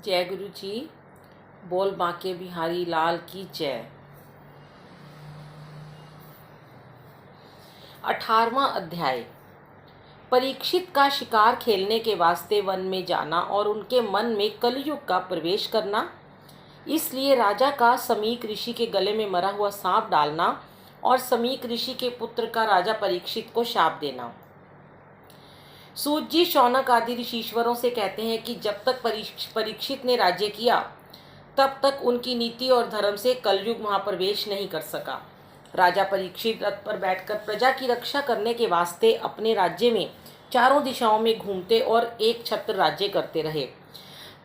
जय गुरु जी। बोल बांके बिहारी लाल की जय। 18वां अध्याय। परीक्षित का शिकार खेलने के वास्ते वन में जाना और उनके मन में कलयुग का प्रवेश करना, इसलिए राजा का समीक ऋषि के गले में मरा हुआ सांप डालना और समीक ऋषि के पुत्र का राजा परीक्षित को शाप देना। सूत जी शौनक आदि ऋषीश्वरों से कहते हैं कि जब तक परीक्षित ने राज्य किया तब तक उनकी नीति और धर्म से कलयुग महाप्रवेश नहीं कर सका। राजा परीक्षित रथ पर बैठकर प्रजा की रक्षा करने के वास्ते अपने राज्य में चारों दिशाओं में घूमते और एक छत्र राज्य करते रहे।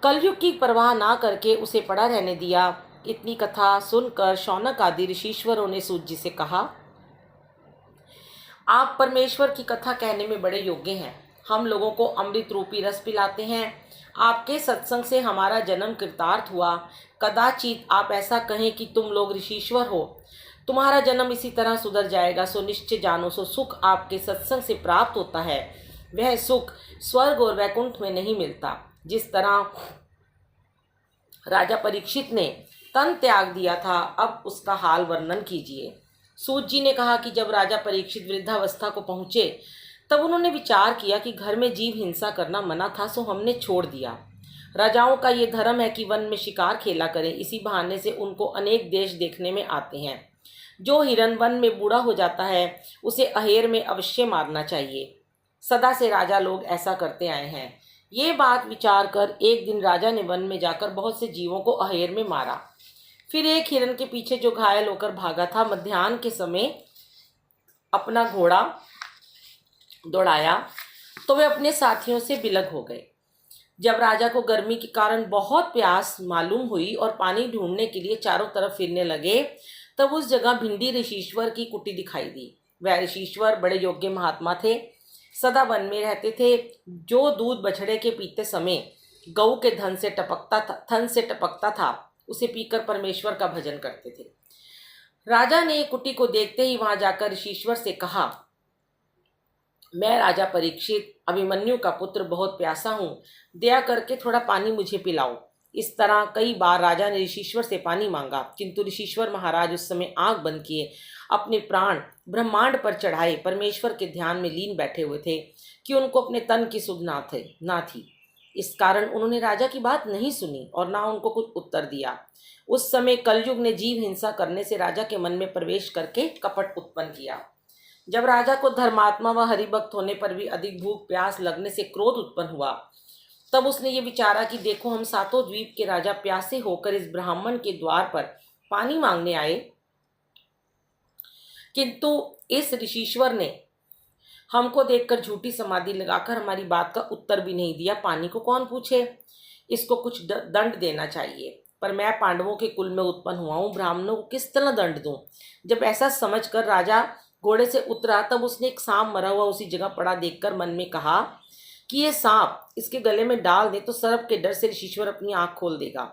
कलयुग की परवाह ना करके उसे पड़ा रहने दिया। इतनी कथा सुनकर शौनक आदि ऋषीश्वरों ने सूत जी से कहा, आप परमेश्वर की कथा कहने में बड़े योग्य हैं। हम लोगों को अमृत रूपी रस पिलाते हैं। आपके सत्संग से हमारा जन्म कृतार्थ हुआ। कदाचित आप ऐसा कहें कि तुम लोग ऋषीश्वर हो, तुम्हारा जन्म इसी तरह सुधर जाएगा। सो निश्चय जानो, सो सुख आपके सत्संग से प्राप्त होता है। वह सुख स्वर्ग और वैकुंठ में नहीं मिलता। जिस तरह राजा परीक्षित ने तन त्याग दिया था, अब उसका हाल वर्णन कीजिए। सूत जी ने कहा कि जब राजा परीक्षित वृद्धावस्था को पहुँचे तब उन्होंने विचार किया कि घर में जीव हिंसा करना मना था, सो हमने छोड़ दिया। राजाओं का ये धर्म है कि वन में शिकार खेला करें। इसी बहाने से उनको अनेक देश देखने में आते हैं। जो हिरन वन में बूढ़ा हो जाता है उसे अहेर में अवश्य मारना चाहिए। सदा से राजा लोग ऐसा करते आए हैं। ये बात विचार कर एक दिन राजा ने वन में जाकर बहुत से जीवों को अहेर में मारा। फिर एक हिरन के पीछे जो घायल होकर भागा था, मध्याह्न के समय अपना घोड़ा दौड़ाया तो वे अपने साथियों से बिलग हो गए। जब राजा को गर्मी के कारण बहुत प्यास मालूम हुई और पानी ढूंढने के लिए चारों तरफ फिरने लगे, तब उस जगह भिंडी ऋषीश्वर की कुटी दिखाई दी। वह ऋषीश्वर बड़े योग्य महात्मा थे, सदा वन में रहते थे। जो दूध बछड़े के पीते समय गऊ के थन से टपकता था, उसे पीकर परमेश्वर का भजन करते थे। राजा ने कुटी को देखते ही वहां जाकर ऋषीश्वर से कहा, मैं राजा परीक्षित अभिमन्यु का पुत्र बहुत प्यासा हूँ, दया करके थोड़ा पानी मुझे पिलाओ। इस तरह कई बार राजा ने ऋषीश्वर से पानी मांगा, किंतु ऋषीश्वर महाराज उस समय आंख बंद किए अपने प्राण ब्रह्मांड पर चढ़ाए परमेश्वर के ध्यान में लीन बैठे हुए थे कि उनको अपने तन की सुध ना थी। इस कारण उन्होंने राजा की बात नहीं सुनी और ना उनको कुछ उत्तर दिया। उस समय कलयुग ने जीव हिंसा करने से राजा के मन में प्रवेश करके कपट उत्पन्न किया। जब राजा को धर्मात्मा व हरिभक्त होने पर भी अधिक भूख प्यास लगने से क्रोध उत्पन्न हुआ, तब उसने ये विचारा कि देखो, हम सातों द्वीप के राजा प्यासे होकर इस ब्राह्मण के द्वार पर पानी मांगने आए, किंतु इस ऋषीश्वर ने हमको देखकर झूठी समाधि लगाकर हमारी बात का उत्तर भी नहीं दिया। पानी को कौन पूछे? इसको कुछ दंड देना चाहिए। पर मैं पांडवों के कुल में उत्पन्न हुआ हूँ, ब्राह्मणों को किस तरह दंड दूं? जब ऐसा समझकर राजा घोड़े से उतरा, तब उसने एक सांप मरा हुआ उसी जगह पड़ा देखकर मन में कहा कि ये सांप इसके गले में डाल दे तो सर्प के डर से ऋषीश्वर अपनी आंख खोल देगा।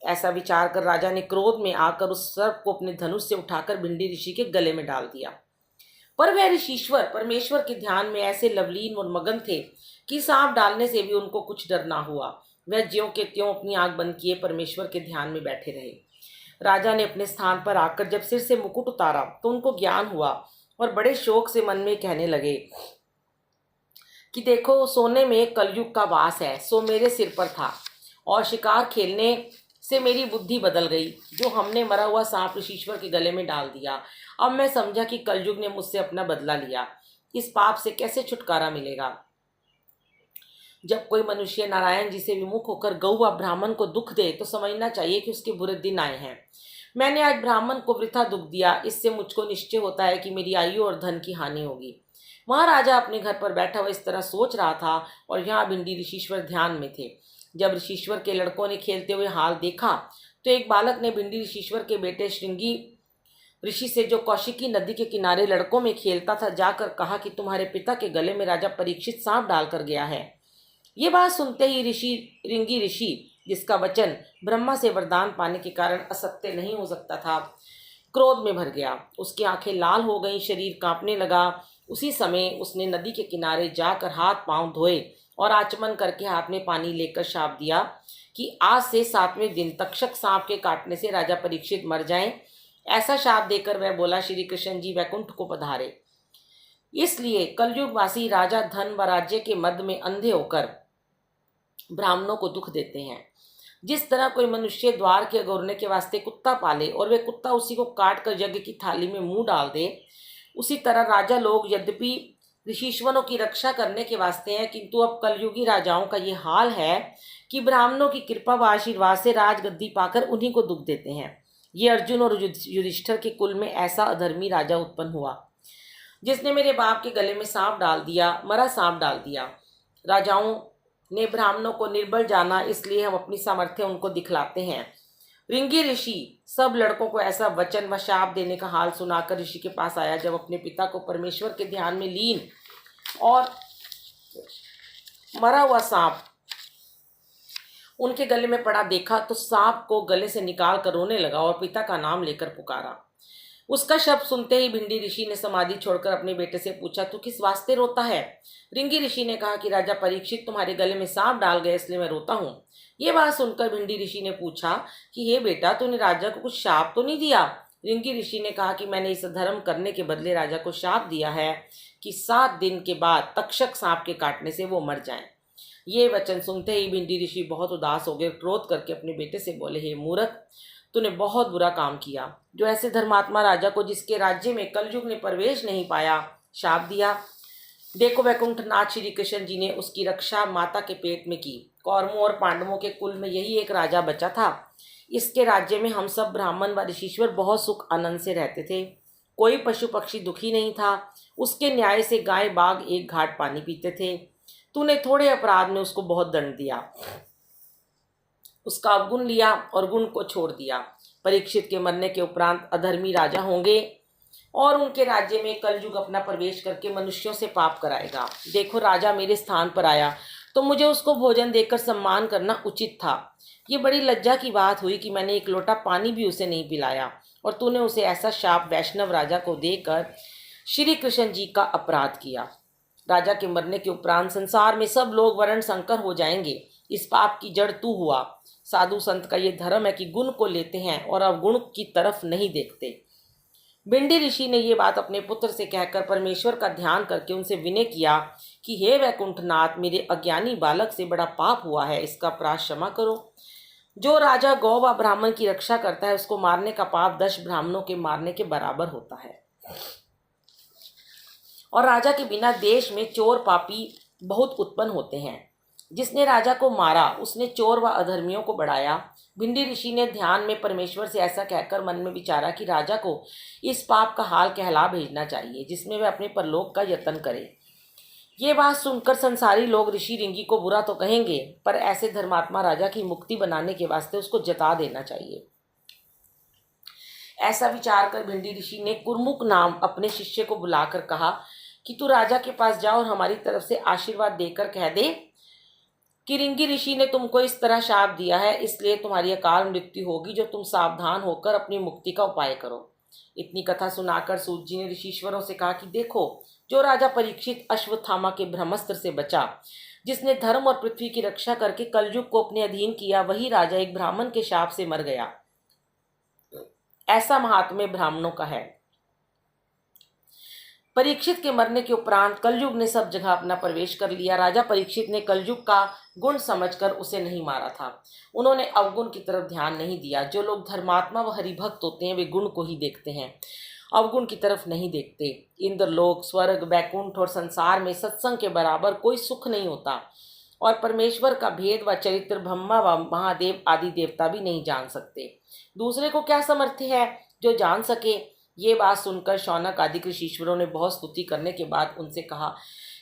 ऐसा विचार कर राजा ने क्रोध में आकर उस सर्प को अपने धनुष से उठाकर भिंडी ऋषि के गले में डाल दिया। पर वह ऋषीश्वर परमेश्वर के ध्यान में ऐसे लवलीन और मगन थे कि सांप डालने से भी उनको कुछ डर ना हुआ। वह ज्यों के त्यों अपनी आंख बंद किए परमेश्वर के ध्यान में बैठे रहे। राजा ने अपने स्थान पर आकर जब सिर से मुकुट उतारा तो उनको ज्ञान हुआ और बड़े शोक से मन में कहने लगे कि देखो, सोने में कलयुग का वास है, सो मेरे सिर पर था और शिकार खेलने से मेरी बुद्धि बदल गई। जो हमने मरा हुआ सांप ऋषीश्वर के गले में डाल दिया। अब मैं समझा कि कलयुग ने मुझसे अपना बदला लिया। इस पाप से कैसे छुटकारा मिलेगा? जब कोई मनुष्य नारायण जी से विमुख होकर गौ व ब्राह्मण को दुख दे तो समझना चाहिए कि उसके बुरे दिन आए हैं। मैंने आज ब्राह्मण को वृथा दुख दिया, इससे मुझको निश्चय होता है कि मेरी आयु और धन की हानि होगी। वहां राजा अपने घर पर बैठा हुआ इस तरह सोच रहा था और यहाँ भिंडी ऋषीश्वर ध्यान में थे। जब ऋषीश्वर के लड़कों ने खेलते हुए हाल देखा तो एक बालक ने भिंडी ऋषीश्वर के बेटे श्रृंगी ऋषि से, जो कौशिकी नदी के किनारे लड़कों में खेलता था, जाकर कहा कि तुम्हारे पिता के गले में राजा परीक्षित सांप डालकर गया है। ये बात सुनते ही श्रृंगी ऋषि, जिसका वचन ब्रह्मा से वरदान पाने के कारण असत्य नहीं हो सकता था, क्रोध में भर गया। उसकी आंखें लाल हो गईं, शरीर कांपने लगा। उसी समय उसने नदी के किनारे जाकर हाथ पांव धोए और आचमन करके हाथ में पानी लेकर शाप दिया कि आज से 7वें दिन तक्षक सांप के काटने से राजा परीक्षित मर जाएं। ऐसा शाप देकर वह बोला, श्री कृष्ण जी वैकुंठ को पधारे। इसलिए कलयुगवासी राजा धन व राज्य के मद में अंधे होकर ब्राह्मणों को दुख देते हैं। जिस तरह कोई मनुष्य द्वार के अगोरने के वास्ते कुत्ता पाले और वे कुत्ता उसी को काट कर यज्ञ की थाली में मुंह डाल दे, उसी तरह राजा लोग यद्यपि ऋषिश्वरों की रक्षा करने के वास्ते हैं, किंतु अब कलयुगी राजाओं का ये हाल है कि ब्राह्मणों की कृपा व आशीर्वाद से राजगद्दी पाकर उन्हीं को दुख देते हैं। ये अर्जुन और युधिष्ठिर के कुल में ऐसा अधर्मी राजा उत्पन्न हुआ जिसने मेरे बाप के गले में सांप डाल दिया, मरा सांप डाल दिया। राजाओं ने ब्राह्मणों को निर्बल जाना, इसलिए हम अपनी सामर्थ्य उनको दिखलाते हैं। रिंगी ऋषि सब लड़कों को ऐसा वचन व शाप देने का हाल सुनाकर ऋषि के पास आया। जब अपने पिता को परमेश्वर के ध्यान में लीन और मरा हुआ सांप उनके गले में पड़ा देखा तो सांप को गले से निकाल कर रोने लगा और पिता का नाम लेकर पुकारा। उसका शब्द सुनते ही भिंडी ऋषि ने समाधि छोड़कर अपने बेटे से पूछा, तू किस वास्ते रोता है? रिंगी ऋषि ने कहा कि राजा परीक्षित तुम्हारे गले में सांप डाल गए, इसलिए मैं रोता हूँ। ये बात सुनकर भिंडी ऋषि ने पूछा कि हे बेटा, तूने राजा को कुछ शाप तो नहीं दिया? रिंगी ऋषि ने कहा कि मैंने इस धर्म करने के बदले राजा को शाप दिया है कि 7 दिन के बाद तक्षक सांप के काटने से वो मर जाएं। ये वचन सुनते ही भिंडी ऋषि बहुत उदास हो गए। क्रोध करके अपने बेटे से बोले, हे मूर्ख, तूने बहुत बुरा काम किया जो ऐसे धर्मात्मा राजा को, जिसके राज्य में कलयुग ने प्रवेश नहीं पाया, शाप दिया। देखो वैकुंठनाथ श्री कृष्ण जी ने उसकी रक्षा माता के पेट में की। कौरवों और पांडवों के कुल में यही एक राजा बचा था। इसके राज्य में हम सब ब्राह्मण व ऋषीश्वर बहुत सुख आनंद से रहते थे। कोई पशु पक्षी दुखी नहीं था। उसके न्याय से गाय बाघ एक घाट पानी पीते थे। तूने थोड़े अपराध में उसको बहुत दंड दिया, उसका अवगुण लिया और गुण को छोड़ दिया। परीक्षित के मरने के उपरांत अधर्मी राजा होंगे और उनके राज्य में कलयुग अपना प्रवेश करके मनुष्यों से पाप कराएगा। देखो, राजा मेरे स्थान पर आया तो मुझे उसको भोजन देकर सम्मान करना उचित था। ये बड़ी लज्जा की बात हुई कि मैंने एक लोटा पानी भी उसे नहीं पिलाया और तूने उसे ऐसा शाप वैष्णव राजा को देकर श्री कृष्ण जी का अपराध किया। राजा के मरने के उपरांत संसार में सब लोग वर्ण संकर हो जाएंगे। इस पाप की जड़ तू हुआ। साधु संत का ये धर्म है कि गुण को लेते हैं और अवगुण की तरफ नहीं देखते। भिंडी ऋषि ने ये बात अपने पुत्र से कहकर परमेश्वर का ध्यान करके उनसे विनय किया कि हे वैकुंठनाथ, मेरे अज्ञानी बालक से बड़ा पाप हुआ है, इसका अपराध क्षमा करो। जो राजा गौ व ब्राह्मण की रक्षा करता है, उसको मारने का पाप 10 ब्राह्मणों के मारने के बराबर होता है। और राजा के बिना देश में चोर पापी बहुत उत्पन्न होते हैं। जिसने राजा को मारा उसने चोर व अधर्मियों को बढ़ाया। भिंडी ऋषि ने ध्यान में परमेश्वर से ऐसा कहकर मन में विचारा कि राजा को इस पाप का हाल कहला भेजना चाहिए, जिसमें वह अपने परलोक का यत्न करे। ये बात सुनकर संसारी लोग ऋषि रिंगी को बुरा तो कहेंगे, पर ऐसे धर्मात्मा राजा की मुक्ति बनाने के वास्ते उसको जता देना चाहिए। ऐसा विचार कर भिंडी ऋषि ने कुरमुक नाम अपने शिष्य को बुलाकर कहा कि तू राजा के पास जा और हमारी तरफ से आशीर्वाद देकर कह दे कि रिंगी ऋषि ने तुमको इस तरह शाप दिया है, इसलिए तुम्हारी अकाल मृत्यु होगी, जो तुम सावधान होकर अपनी मुक्ति का उपाय करो। इतनी कथा सुनाकर सूत जी ने ऋषीश्वरों से कहा कि देखो, जो राजा परीक्षित अश्वत्थामा के ब्रह्मास्त्र से बचा, जिसने धर्म और पृथ्वी की रक्षा करके कलयुग को अपने अधीन किया, वही राजा एक ब्राह्मण के शाप से मर गया। ऐसा महात्म्य ब्राह्मणों का है। परीक्षित के मरने के उपरांत कलयुग ने सब जगह अपना प्रवेश कर लिया। राजा परीक्षित ने कलयुग का गुण समझकर उसे नहीं मारा था। उन्होंने अवगुण की तरफ ध्यान नहीं दिया। जो लोग धर्मात्मा व हरिभक्त होते हैं वे गुण को ही देखते हैं, अवगुण की तरफ नहीं देखते। इंद्रलोक, स्वर्ग, वैकुंठ और संसार में सत्संग के बराबर कोई सुख नहीं होता और परमेश्वर का भेद व चरित्र ब्रह्मा व महादेव आदि देवता भी नहीं जान सकते। दूसरे को क्या सामर्थ्य है जो जान सके? ये बात सुनकर शौनक आदि ऋषीश्वरों ने बहुत स्तुति करने के बाद उनसे कहा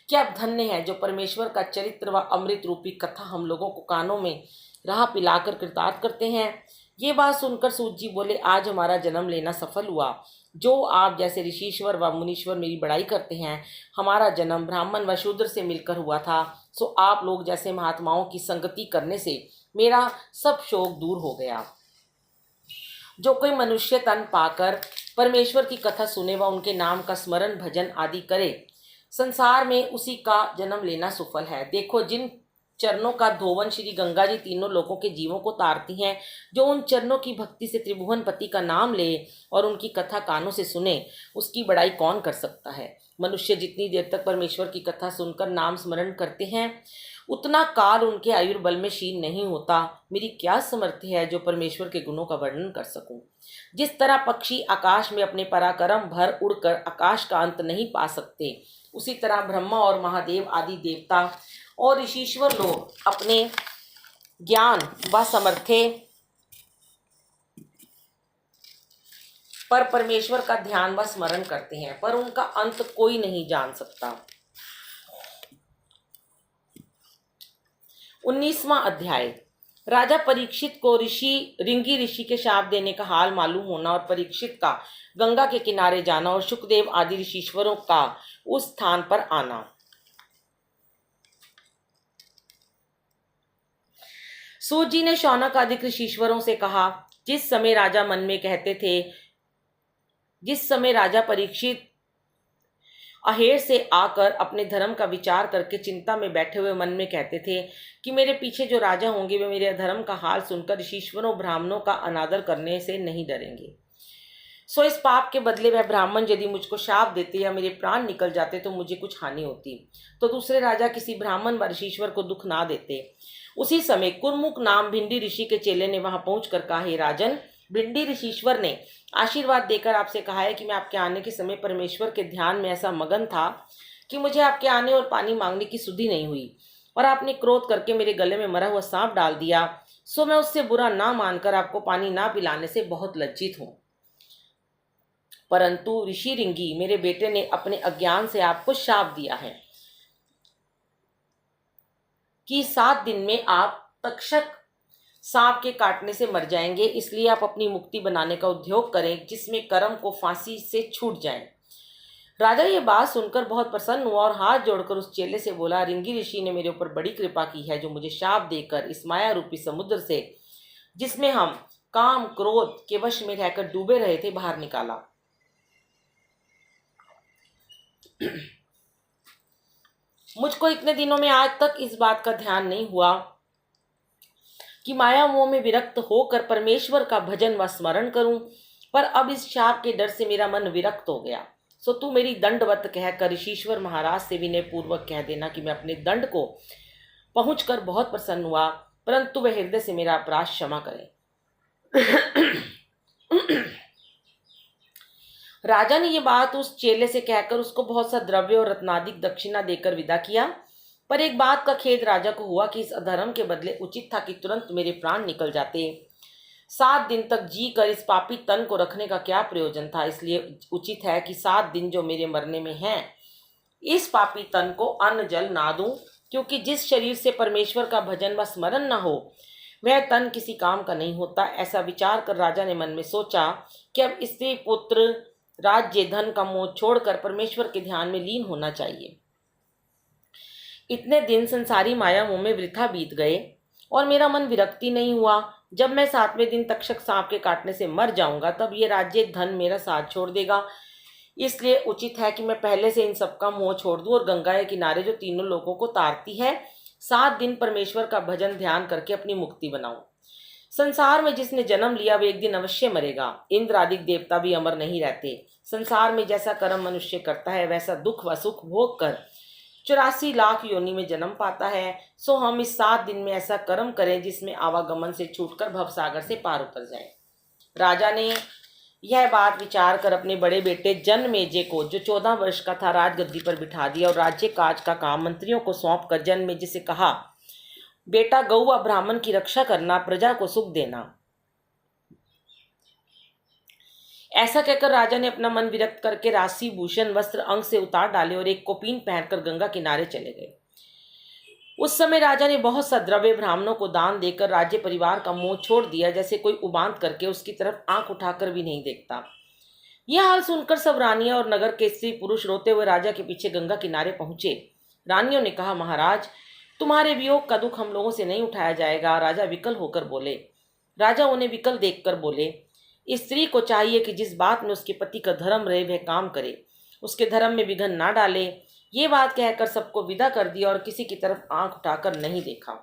कि आप धन्य हैं जो परमेश्वर का चरित्र व अमृत रूपी कथा हम लोगों को कानों में राह पिलाकर कृतार्थ करते हैं। ये बात सुनकर सूत जी बोले, आज हमारा जन्म लेना सफल हुआ। जो आप जैसे ऋषीश्वर व मुनीश्वर मेरी बड़ाई करते हैं, हमारा जन्म ब्राह्मण व शूद्र से मिलकर हुआ था, सो आप लोग जैसे महात्माओं की संगति करने से मेरा सब शोक दूर हो गया। जो कोई मनुष्य तन पाकर परमेश्वर की कथा सुने व उनके नाम का स्मरण भजन आदि करे, संसार में उसी का जन्म लेना सुफल है। देखो, जिन चरणों का धोवन श्री गंगा जी तीनों लोगों के जीवों को तारती हैं, जो उन चरणों की भक्ति से त्रिभुवनपति का नाम ले और उनकी कथा कानों से सुने, उसकी बड़ाई कौन कर सकता है। मनुष्य जितनी देर तक परमेश्वर की कथा सुनकर नाम स्मरण करते हैं, उतना काल उनके आयुर्बल में क्षीण नहीं होता। मेरी क्या समर्थ है जो परमेश्वर के गुणों का वर्णन कर सकूं। जिस तरह पक्षी आकाश में अपने पराक्रम भर उड़कर आकाश का अंत नहीं पा सकते, उसी तरह ब्रह्मा और महादेव आदि देवता और ऋषीश्वर लोग अपने ज्ञान व समर्थे पर परमेश्वर का ध्यान व स्मरण करते हैं, पर उनका अंत कोई नहीं जान सकता। 19वां अध्याय। राजा परीक्षित को रिंगी ऋषि के शाप देने का हाल मालूम होना और परीक्षित का गंगा के किनारे जाना और शुकदेव आदि ऋषीश्वरों का उस स्थान पर आना। सूत जी ने शौनक आदि ऋषीश्वरों से कहा, जिस समय राजा परीक्षित अहेर से आकर अपने धर्म का विचार करके चिंता में बैठे हुए मन में कहते थे कि मेरे पीछे जो राजा होंगे वे मेरे धर्म का हाल सुनकर ऋषीश्वरों ब्राह्मणों का अनादर करने से नहीं डरेंगे। सो इस पाप के बदले वह ब्राह्मण यदि मुझको शाप देते या मेरे प्राण निकल जाते तो मुझे कुछ हानि होती, तो दूसरे राजा किसी ब्राह्मण व ऋषीश्वर को दुख ना देते। उसी समय कुरमुक नाम भिंडी ऋषि के चेले ने वहां पहुंचकर कहा, हे राजन, भिंडी ऋषीश्वर ने आशीर्वाद देकर आपसे कहा है कि मैं आपके आने के समय परमेश्वर के ध्यान में ऐसा मगन था कि मुझे आपके आने और पानी मांगने की सुधि नहीं हुई, और आपने क्रोध करके मेरे गले में मरा हुआ सांप डाल दिया। सो मैं उससे बुरा ना मानकर आपको पानी ना पिलाने से बहुत लज्जित हूं। परंतु ऋषि रिंगी, मेरे बेटे ने अपने अज्ञान से आपको शाप दिया है कि 7 दिन में आप तक्षक सांप के काटने से मर जाएंगे। इसलिए आप अपनी मुक्ति बनाने का उद्योग करें, जिसमें कर्म को फांसी से छूट जाए। राजा ये बात सुनकर बहुत प्रसन्न हुआ और हाथ जोड़कर उस चेले से बोला, रिंगी ऋषि ने मेरे ऊपर बड़ी कृपा की है, जो मुझे शाप देकर इस माया रूपी समुद्र से, जिसमें हम काम क्रोध के वश में रहकर डूबे रहे थे, बाहर निकाला। मुझको इतने दिनों में आज तक इस बात का ध्यान नहीं हुआ कि माया मोह में विरक्त होकर परमेश्वर का भजन व स्मरण करूं, पर अब इस शाप के डर से मेरा मन विरक्त हो गया। सो तू मेरी दंडवत कहकर ऋषीश्वर महाराज से विनय पूर्वक कह देना कि मैं अपने दंड को पहुंचकर बहुत प्रसन्न हुआ, परंतु वह हृदय से मेरा अपराध क्षमा करें। राजा ने ये बात उस चेले से कहकर उसको बहुत सा द्रव्य और रत्नादिक दक्षिणा देकर विदा किया। पर एक बात का खेद राजा को हुआ कि इस अधर्म के बदले उचित था कि तुरंत मेरे प्राण निकल जाते। 7 दिन तक जी कर इस पापी तन को रखने का क्या प्रयोजन था। इसलिए उचित है कि 7 दिन जो मेरे मरने में हैं, इस पापी तन को अन्न जल ना दूं, क्योंकि जिस शरीर से परमेश्वर का भजन व स्मरण न हो, वह तन किसी काम का नहीं होता। ऐसा विचार कर राजा ने मन में सोचा कि अब स्त्री पुत्र राज्य धन का मोह छोड़कर परमेश्वर के ध्यान में लीन होना चाहिए। इतने दिन संसारी माया मोह में वृथा बीत गए और मेरा मन विरक्ति नहीं हुआ। जब मैं 7वें दिन तक्षक सांप के काटने से मर जाऊंगा, तब ये राज्य धन मेरा साथ छोड़ देगा। इसलिए उचित है कि मैं पहले से इन सबका मोह छोड़ दूं और गंगा के किनारे जो तीनों लोगों को तारती है, 7 दिन परमेश्वर का भजन ध्यान करके अपनी मुक्ति बनाऊं। संसार में जिसने जन्म लिया वे एक दिन अवश्य मरेगा। इंद्र आदि देवता भी अमर नहीं रहते। संसार में जैसा कर्म मनुष्य करता है, वैसा दुख व सुख भोग कर 84 लाख योनि में जन्म पाता है। सो हम इस 7 दिन में ऐसा कर्म करें जिसमें आवागमन से छूटकर भवसागर से पार उतर जाए। राजा ने यह बात विचार कर अपने बड़े बेटे जनमेजय को, जो 14 वर्ष का था, राजगद्दी पर बिठा दिया और राज्य काज का काम मंत्रियों को सौंप कर जनमेजय से कहा, बेटा, गौ व ब्राह्मण की रक्षा करना, प्रजा को सुख देना। ऐसा कहकर राजा ने अपना मन विरक्त करके राशि भूषण वस्त्र अंग से उतार डाले और एक कोपीन पहनकर गंगा किनारे चले गए। उस समय राजा ने बहुत सा द्रव्य ब्राह्मणों को दान देकर राज्य परिवार का मोह छोड़ दिया, जैसे कोई उबांत करके उसकी तरफ आंख उठाकर भी नहीं देखता। यह हाल सुनकर सब रानियां और नगर के स्त्री पुरुष रोते हुए राजा के पीछे गंगा किनारे पहुंचे। रानियों ने कहा, महाराज, तुम्हारे वियोग का दुख हम लोगों से नहीं उठाया जाएगा। राजा विकल होकर बोले। राजा उन्हें विकल देखकर बोले, स्त्री को चाहिए कि जिस बात में उसके पति का धर्म रहे वह काम करे, उसके धर्म में विघन ना डाले। ये बात कहकर सबको विदा कर दिया और किसी की तरफ आंख उठाकर नहीं देखा।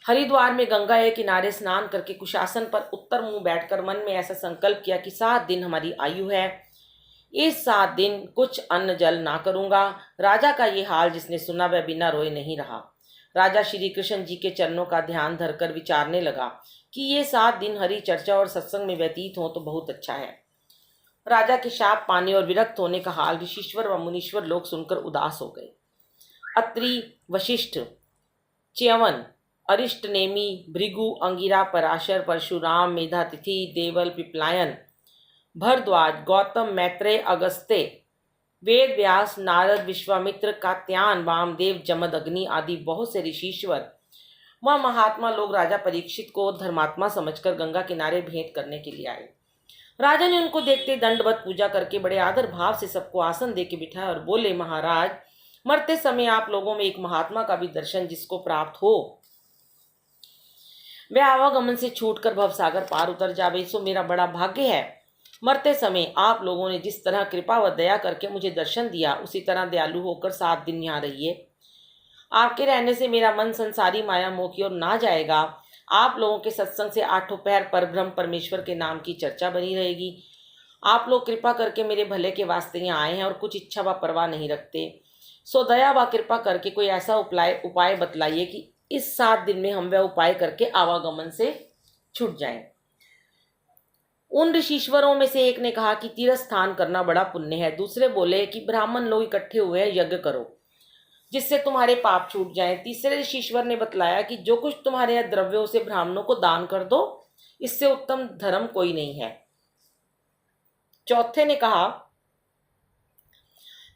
हरिद्वार में गंगा के किनारे स्नान करके कुशासन पर उत्तर मुंह बैठकर मन में ऐसा संकल्प किया कि 7 दिन हमारी आयु है, इस 7 दिन कुछ अन्न जल ना करूंगा। राजा का ये हाल जिसने सुना वह बिना रोए नहीं रहा। राजा श्री कृष्ण जी के चरणों का ध्यान धरकर विचारने लगा कि ये 7 दिन हरि चर्चा और सत्संग में व्यतीत हो तो बहुत अच्छा है। राजा के शाप पाने और विरक्त होने का हाल ऋषीश्वर व मुनीश्वर लोग सुनकर उदास हो गए। अत्रि, वशिष्ठ, च्यवन, अरिष्ट नेमी, भृगु, अंगिरा, पराशर, परशुराम, मेधातिथि, देवल, पिपलायन, भरद्वाज, गौतम, मैत्रेय, अगस्त्य, वेद व्यास, नारद, विश्वामित्र, कात्यायन, वामदेव, जमद, अग्नि आदि बहुत से ऋषीश्वर व महात्मा लोग राजा परीक्षित को धर्मात्मा समझकर गंगा किनारे भेंट करने के लिए आए। राजा ने उनको देखते दंडवत पूजा करके बड़े आदर भाव से सबको आसन दे के बिठाया और बोले, महाराज, मरते समय आप लोगों में एक महात्मा का भी दर्शन जिसको प्राप्त हो वह आवागमन से छूटकर भवसागर पार उतर जावे, सो मेरा बड़ा भाग्य है। मरते समय आप लोगों ने जिस तरह कृपा व दया करके मुझे दर्शन दिया उसी तरह दयालु होकर 7 दिन यहाँ रहिए। आपके रहने से मेरा मन संसारी माया मोह की ओर ना जाएगा। आप लोगों के सत्संग से 8 पहर परब्रह्म परमेश्वर के नाम की चर्चा बनी रहेगी। आप लोग कृपा करके मेरे भले के वास्ते यहाँ आए हैं और कुछ इच्छा व परवाह नहीं रखते, सो दया व कृपा करके कोई ऐसा उपाय बतलाइए कि इस 7 दिन में हम वह उपाय करके आवागमन से छूट जाएं। उन ऋषीश्वरों में से एक ने कहा कि तीर्थ स्थान करना बड़ा पुण्य है। दूसरे बोले कि ब्राह्मण लोग इकट्ठे हुए हैं, यज्ञ करो जिससे तुम्हारे पाप छूट जाएं। तीसरे ऋषीश्वर ने बतलाया कि जो कुछ तुम्हारे यहाँ द्रव्यों से ब्राह्मणों को दान कर दो, इससे उत्तम धर्म कोई नहीं है। चौथे ने कहा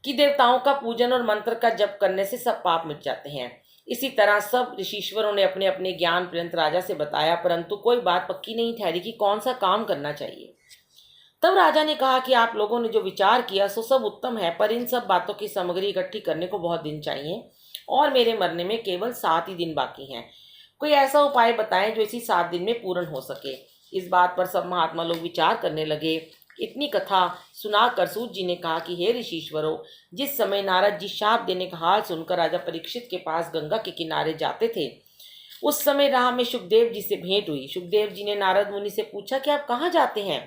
कि देवताओं का पूजन और मंत्र का जप करने से सब पाप मिट जाते हैं। इसी तरह सब ऋषीश्वरों ने अपने अपने ज्ञान पर्यंत राजा से बताया, परंतु कोई बात पक्की नहीं ठहरी कि कौन सा काम करना चाहिए। तब राजा ने कहा कि आप लोगों ने जो विचार किया सो सब उत्तम है, पर इन सब बातों की सामग्री इकट्ठी करने को बहुत दिन चाहिए और मेरे मरने में केवल 7 ही दिन बाकी हैं। कोई ऐसा उपाय बताएं जो इसी 7 दिन में पूर्ण हो सके। इस बात पर सब महात्मा लोग विचार करने लगे। इतनी कथा सुनाकर सूत जी ने कहा कि हे ऋषीश्वरों, जिस समय नारद जी शाप देने का हाल सुनकर राजा परीक्षित के पास गंगा के किनारे जाते थे, उस समय राह में सुखदेव जी से भेंट हुई। सुखदेव जी ने नारद मुनि से पूछा कि आप कहाँ जाते हैं।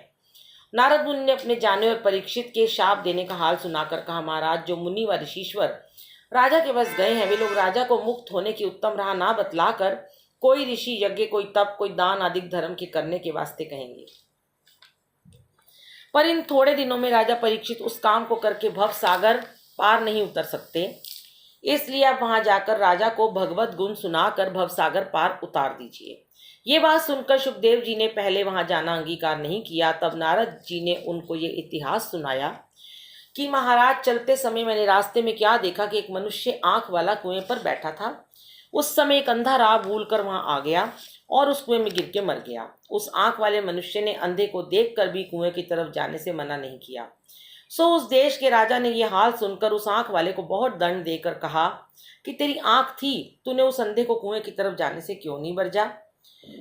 नारद मुनि ने अपने जाने और परीक्षित के शाप देने का हाल सुनाकर कहा, महाराज, जो मुनि व ऋषीश्वर राजा के पास गए हैं वे लोग राजा को मुक्त होने की उत्तम राह ना बतलाकर कोई ऋषि यज्ञ, कोई तप, कोई दान आदि धर्म के करने के वास्ते कहेंगे, पर इन थोड़े दिनों में राजा परीक्षित उस काम को करके भव सागर पार नहीं उतर सकते। इसलिए आप वहां जाकर राजा को भगवत गुण सुनाकर भव सागर पार उतार दीजिए। ये बात सुनकर सुखदेव जी ने पहले वहां जाना अंगीकार नहीं किया। तब नारद जी ने उनको ये इतिहास सुनाया कि महाराज, चलते समय मैंने रास्ते में क्या देखा कि एक मनुष्य आंख वाला कुएं पर बैठा था। उस समय एक अंधा राह भूलकर वहां आ गया और उस कुएं में गिर के मर गया। उस आंख वाले मनुष्य ने अंधे को देखकर भी कुएं की तरफ जाने से मना नहीं किया। सो उस देश के राजा ने यह हाल सुनकर उस आंख वाले को बहुत दंड देकर कहा कि तेरी आंख थी, तूने उस अंधे को कुएं की तरफ जाने से क्यों नहीं बरजा।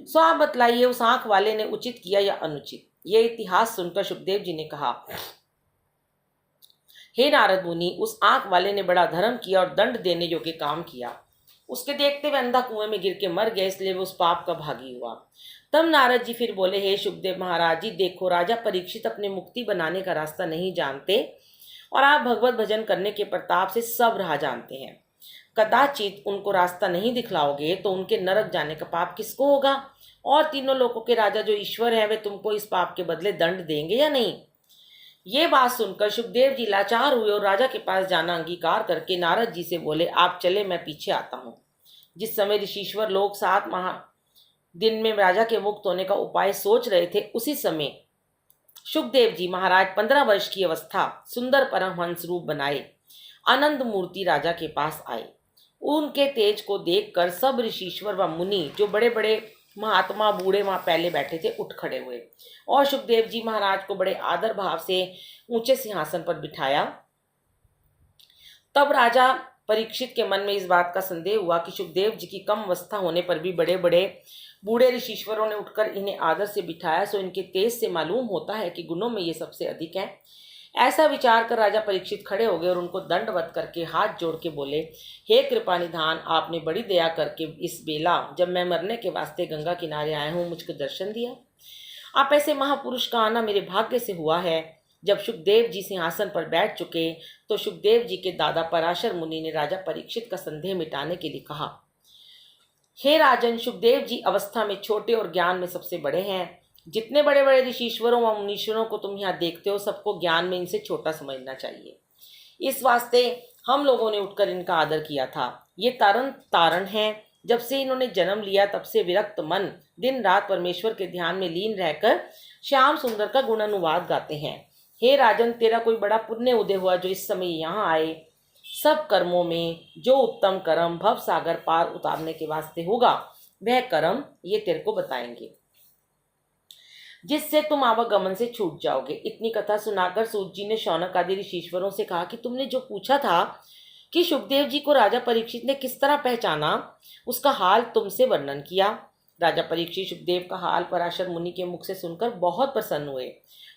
सो आप बतलाइए, उस आंख वाले ने उचित किया या अनुचित। यह इतिहास सुनकर सुखदेव जी ने कहा, हे नारद मुनि, उस आंख वाले ने बड़ा धर्म किया और दंड देने योग्य काम किया। उसके देखते हुए अंधा कुएं में गिर के मर गया, इसलिए वो उस पाप का भागी हुआ। तब नारद जी फिर बोले, हे सुखदेव महाराज जी, देखो, राजा परीक्षित अपने मुक्ति बनाने का रास्ता नहीं जानते और आप भगवत भजन करने के प्रताप से सब राह जानते हैं। कदाचित उनको रास्ता नहीं दिखलाओगे तो उनके नरक जाने का पाप किसको होगा, और तीनों लोगों के राजा जो ईश्वर है वे तुमको इस पाप के बदले दंड देंगे या नहीं। ये बात सुनकर सुखदेव जी लाचार हुए और राजा के पास जाना अंगीकार करके नारद जी से बोले, आप चले, मैं पीछे आता हूँ। जिस समय ऋषीश्वर लोग 7 दिन में राजा के मुक्त होने का उपाय सोच रहे थे, उसी समय सुखदेव जी महाराज 15 वर्ष की अवस्था सुंदर परमहंस रूप बनाए आनंद मूर्ति राजा के पास आए। उनके तेज को देखकर सब ऋषीश्वर व मुनि, जो बड़े बड़े महात्मा बूढ़े वहां पहले बैठे थे, उठ खड़े हुए और सुखदेव जी महाराज को बड़े आदर भाव से ऊंचे सिंहासन पर बिठाया। तब राजा परीक्षित के मन में इस बात का संदेह हुआ कि सुखदेव जी की कम अवस्था होने पर भी बड़े बड़े बूढ़े ऋषीश्वरों ने उठकर इन्हें आदर से बिठाया, सो इनके तेज से मालूम होता है कि गुणों में ये सबसे अधिक है। ऐसा विचार कर राजा परीक्षित खड़े हो गए और उनको दंडवत करके हाथ जोड़ के बोले, हे कृपा निधान, आपने बड़ी दया करके इस बेला जब मैं मरने के वास्ते गंगा किनारे आया हूँ मुझको दर्शन दिया। आप ऐसे महापुरुष का आना मेरे भाग्य से हुआ है। जब सुखदेव जी सिंहासन पर बैठ चुके तो सुखदेव जी के दादा पराशर मुनि ने राजा परीक्षित का संदेह मिटाने के लिए कहा, हे राजन, सुखदेव जी अवस्था में छोटे और ज्ञान में सबसे बड़े हैं। जितने बड़े बड़े ऋषीश्वरों व मुनीश्वरों को तुम यहाँ देखते हो, सबको ज्ञान में इनसे छोटा समझना चाहिए। इस वास्ते हम लोगों ने उठकर इनका आदर किया था। ये तारण है। जब से इन्होंने जन्म लिया तब से विरक्त मन दिन रात परमेश्वर के ध्यान में लीन रहकर श्याम सुंदर का गुणानुवाद गाते हैं। हे राजन, तेरा कोई बड़ा पुण्य उदय हुआ जो इस समय यहाँ आए। सब कर्मों में जो उत्तम कर्म भव सागर पार उतारने के वास्ते होगा, वह कर्म ये तेरे को बताएंगे, जिससे तुम आवागमन से छूट जाओगे। इतनी कथा सुनाकर सूत जी ने शौनक आदि ऋषीश्वरों से कहा कि तुमने जो पूछा था कि सुखदेव जी को राजा परीक्षित ने किस तरह पहचाना, उसका हाल तुमसे वर्णन किया। राजा परीक्षित सुखदेव का हाल पराशर मुनि के मुख से सुनकर बहुत प्रसन्न हुए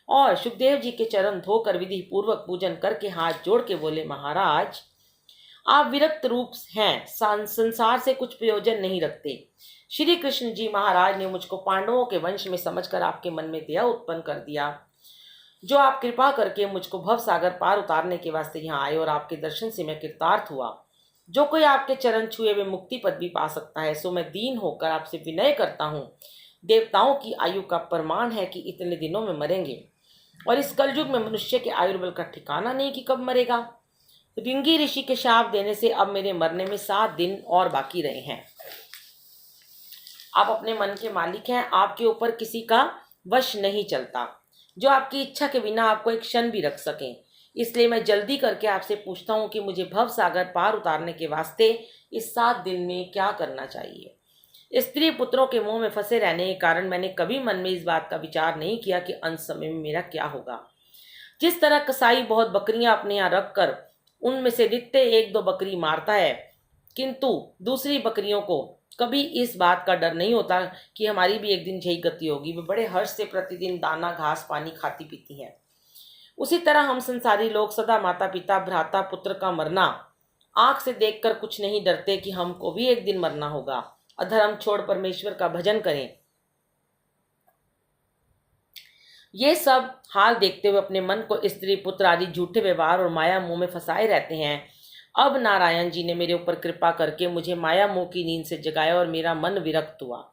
और सुखदेव जी के चरण धोकर विधि पूर्वक पूजन करके हाथ जोड़ के बोले, महाराज, आप विरक्त रूप हैं, संसार से कुछ प्रयोजन नहीं रखते। श्री कृष्ण जी महाराज ने मुझको पांडवों के वंश में समझकर आपके मन में दया उत्पन्न कर दिया, जो आप कृपा करके मुझको भव सागर पार उतारने के वास्ते यहाँ आए और आपके दर्शन से मैं कृतार्थ हुआ। जो कोई आपके चरण छुए वे मुक्ति पद भी पा सकता है। सो मैं दीन होकर आपसे विनय करता हूँ। देवताओं की आयु का प्रमाण है कि इतने दिनों में मरेंगे, और इस कलयुग में मनुष्य के आयुर्बल का ठिकाना नहीं कि कब मरेगा। रिंगी ऋषि के शाप देने से अब मेरे मरने में 7 दिन और बाकी रहे हैं। आप अपने मन के मालिक हैं, आपके ऊपर किसी का वश नहीं चलता, जो आपकी इच्छा के बिना आपको एक क्षण भी रख सकें। इसलिए मैं जल्दी करके आपसे पूछता हूँ कि मुझे भव सागर पार उतारने के वास्ते इस 7 दिन में क्या करना चाहिए। स्त्री पुत्रों के मुंह में फंसे रहने के कारण मैंने कभी मन में इस बात का विचार नहीं किया कि अंत समय में मेरा क्या होगा। जिस तरह कसाई बहुत बकरियां अपने यहाँ रख कर उनमें से नित्य 1-2 बकरी मारता है, किंतु दूसरी बकरियों को कभी इस बात का डर नहीं होता कि हमारी भी एक दिन यही गति होगी। वे बड़े हर्ष से प्रतिदिन दाना घास पानी खाती पीती हैं। उसी तरह हम संसारी लोग सदा माता पिता भ्राता पुत्र का मरना आंख से देखकर कुछ नहीं डरते कि हमको भी एक दिन मरना होगा। अधर्म छोड़ परमेश्वर का भजन करें। ये सब हाल देखते हुए अपने मन को स्त्री पुत्र आदि झूठे व्यवहार और माया मुंह में फंसाए रहते हैं। अब नारायण जी ने मेरे ऊपर कृपा करके मुझे माया मोह की नींद से जगाया और मेरा मन विरक्त हुआ।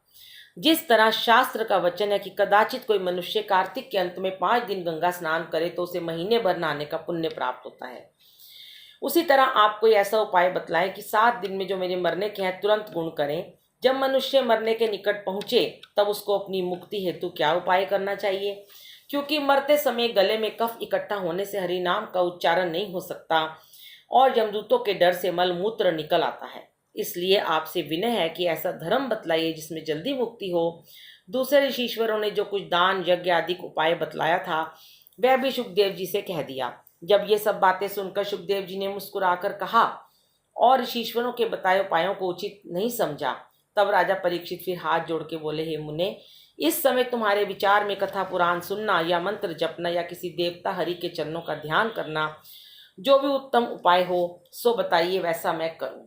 जिस तरह शास्त्र का वचन है कि कदाचित कोई मनुष्य कार्तिक के अंत में 5 दिन गंगा स्नान करे तो उसे महीने भर नहाने का पुण्य प्राप्त होता है, उसी तरह आप कोई ऐसा उपाय बतलाएं कि 7 दिन में जो मेरे मरने के हैं तुरंत गुण करें। जब मनुष्य मरने के निकट पहुंचे तब उसको अपनी मुक्ति हेतु क्या उपाय करना चाहिए, क्योंकि मरते समय गले में कफ इकट्ठा होने से हरि नाम का उच्चारण नहीं हो सकता और यमदूतों के डर से मल मूत्र निकल आता है। इसलिए आपसे विनय है कि ऐसा धर्म बतलाइए जिसमें जल्दी मुक्ति हो। दूसरे ऋषीश्वरों ने जो कुछ दान यज्ञ आदि उपाय बतलाया था वह भी सुखदेव जी से कह दिया। जब ये सब बातें सुनकर सुखदेव जी ने मुस्कुराकर कहा और ऋषीश्वरों के बताए उपायों को उचित नहीं समझा, तब राजा परीक्षित फिर हाथ जोड़ के बोले, हे मुने, इस समय तुम्हारे विचार में कथा पुराण सुनना या मंत्र जपना या किसी देवता हरि के चरणों का ध्यान करना जो भी उत्तम उपाय हो सो बताइए, वैसा मैं करूं।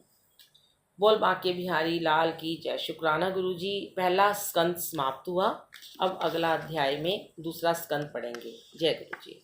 बोल बांके बिहारी लाल की जय। शुक्राना गुरुजी। पहला स्कंद समाप्त हुआ। अब अगला अध्याय में दूसरा स्कंद पढ़ेंगे। जय गुरुजी।